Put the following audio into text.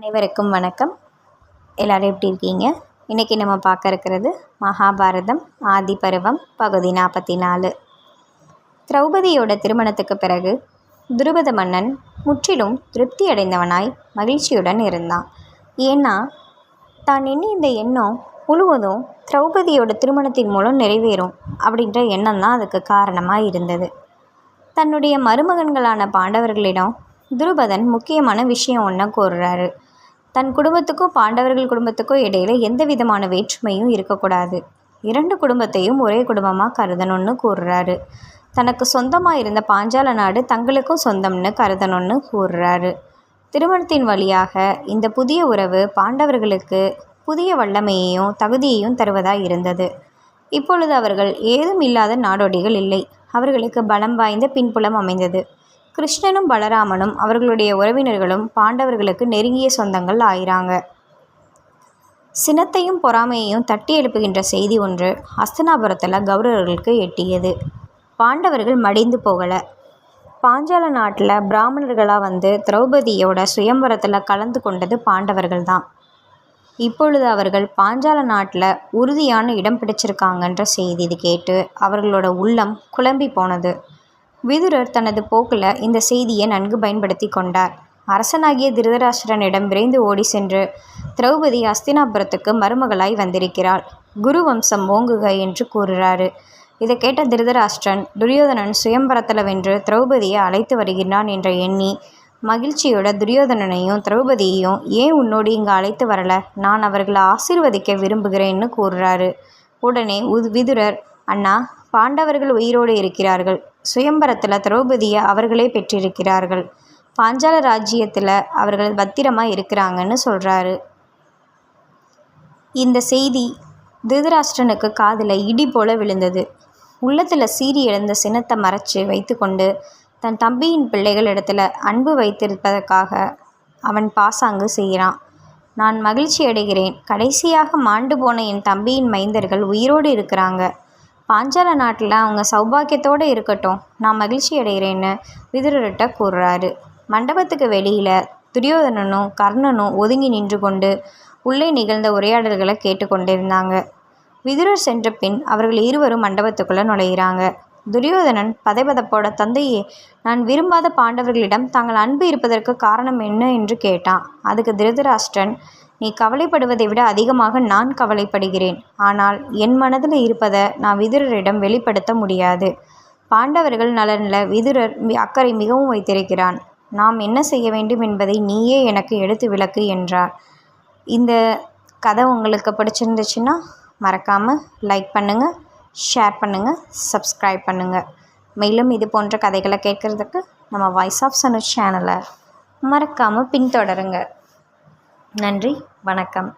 அனைவருக்கும் வணக்கம். எல்லோரும் எப்படி இருக்கீங்க? இன்றைக்கி நம்ம பார்க்க இருக்கிறது மகாபாரதம் ஆதி பருவம் பகுதி 44. திரௌபதியோட திருமணத்துக்கு பிறகு துருபத மன்னன் முற்றிலும் திருப்தி அடைந்தவனாய் மகிழ்ச்சியுடன் இருந்தான். ஏன்னா தான் எண்ணி இந்த எண்ணம் முழுவதும் திரௌபதியோட திருமணத்தின் மூலம் நிறைவேறும் அப்படின்ற எண்ணம் தான் அதுக்கு காரணமாக இருந்தது. தன்னுடைய மருமகன்களான பாண்டவர்களிடம் துருபதன் முக்கியமான விஷயம் ஒன்று கூறுறாரு. தன் குடும்பத்துக்கும் பாண்டவர்கள் குடும்பத்துக்கும் இடையில் எந்த விதமான வேற்றுமையும் இருக்கக்கூடாது, 2 குடும்பத்தையும் ஒரே குடும்பமாக கருதணும்னு கூறுறாரு. தனக்கு சொந்தமாக இருந்த பாஞ்சால நாடு தங்களுக்கும் சொந்தம்னு கருதணும்னு கூறுறாரு. திருமணத்தின் வழியாக இந்த புதிய உறவு பாண்டவர்களுக்கு புதிய வல்லமையையும் தகுதியையும் தருவதாக இருந்தது. இப்பொழுது அவர்கள் ஏதும் இல்லாத நாடோடிகள் இல்லை. அவர்களுக்கு பலம் வாய்ந்த பின்புலம் அமைந்தது. கிருஷ்ணனும் பலராமனும் அவர்களுடைய உறவினர்களும் பாண்டவர்களுக்கு நெருங்கிய சொந்தங்கள் ஆயிராங்க. சினத்தையும் பொறாமையையும் தட்டி எழுப்புகின்ற செய்தி ஒன்று ஹஸ்தினாபுரத்தில் கௌரவர்களுக்கு எட்டியது. பாண்டவர்கள் மடிந்து போகலை. பாஞ்சால நாட்டில் பிராமணர்களாக வந்து திரௌபதியோட சுயம்பரத்தில் கலந்து கொண்டது பாண்டவர்கள் தான். இப்பொழுது அவர்கள் பாஞ்சால நாட்டில் உறுதியான இடம் பிடிச்சிருக்காங்கன்ற செய்தி இது கேட்டு அவர்களோட உள்ளம் குழம்பி போனது. விதுரர் தனது போக்கில் இந்த செய்தியை நன்கு பயன்படுத்தி கொண்டார். அரசனாகிய திருதராஷ்டிரனிடம் விரைந்து ஓடி சென்று, திரௌபதி ஹஸ்தினாபுரத்துக்கு மருமகளாய் வந்திருக்கிறாள், குரு வம்சம் ஓங்குக என்று கூறுறாரு. இதை கேட்ட திருதராஷ்டிரன் துரியோதனன் சுயம்பரத்தில் வென்று திரௌபதியை அழைத்து வருகிறான் என்ற எண்ணி மகிழ்ச்சியோட துரியோதனனையும் திரௌபதியையும் ஏன் உன்னோடு இங்கே அழைத்து வரல, நான் அவர்களை ஆசீர்வதிக்க விரும்புகிறேன்னு கூறுறாரு. உடனே விதுரர், அண்ணா, பாண்டவர்கள் உயிரோடு இருக்கிறார்கள். சுயம்பரத்தில் திரௌபதியை அவர்களே பெற்றிருக்கிறார்கள். பாஞ்சால ராஜ்யத்தில் அவர்கள் பத்திரமாக இருக்கிறாங்கன்னு சொல்கிறாரு. இந்த செய்தி திருதராஷ்டிரனுக்கு காதில் இடி போல விழுந்தது. உள்ளத்தில் சீறி எழுந்த சினத்தை மறைச்சு வைத்து கொண்டு தன் தம்பியின் பிள்ளைகள் இடத்துல அன்பு வைத்திருப்பதற்காக அவன் பாசாங்கு செய்கிறான். நான் மகிழ்ச்சி அடைகிறேன். கடைசியாக மாண்டு போன என் தம்பியின் மைந்தர்கள் உயிரோடு இருக்கிறாங்க. பாஞ்சால நாட்டில் அவங்க சௌபாக்கியத்தோடு இருக்கட்டும், நான் மகிழ்ச்சி அடைகிறேன்னு விதுரர்கிட்ட கூறுறாரு. மண்டபத்துக்கு வெளியில் துரியோதனனும் கர்ணனும் ஒதுங்கி நின்று கொண்டு உள்ளே நிகழ்ந்த உரையாடல்களை கேட்டு கொண்டிருந்தாங்க. விதுரர் சென்ற பின் அவர்கள் இருவரும் மண்டபத்துக்குள்ளே நுழைகிறாங்க. துரியோதனன் பதைபதப்போட, தந்தையே, நான் விரும்பாத பாண்டவர்களிடம் தாங்கள் அன்பு இருப்பதற்கு காரணம் என்ன என்று கேட்டான். அதுக்கு திருதராஷ்டிரன், நீ கவலைப்படுவதை விட அதிகமாக நான் கவலைப்படுகிறேன். ஆனால் என் மனதில் இருப்பதை நான் விதுரரிடம் வெளிப்படுத்த முடியாது. பாண்டவர்கள் நலனில் விதுரர் அக்கறை மிகவும் வைத்திருக்கிறான். நாம் என்ன செய்ய வேண்டும் என்பதை நீயே எனக்கு எடுத்து விளக்கு என்றார். இந்த கதை உங்களுக்கு பிடிச்சிருந்துச்சுன்னா மறக்காமல் லைக் பண்ணுங்கள், ஷேர் பண்ணுங்கள், சப்ஸ்கிரைப் பண்ணுங்கள். மேலும் இது போன்ற கதைகளை கேட்குறதுக்கு நம்ம வாய்ஸ் ஆஃப் சனுஷ் சேனலை மறக்காமல் பின்தொடருங்க. நன்றி, வணக்கம்.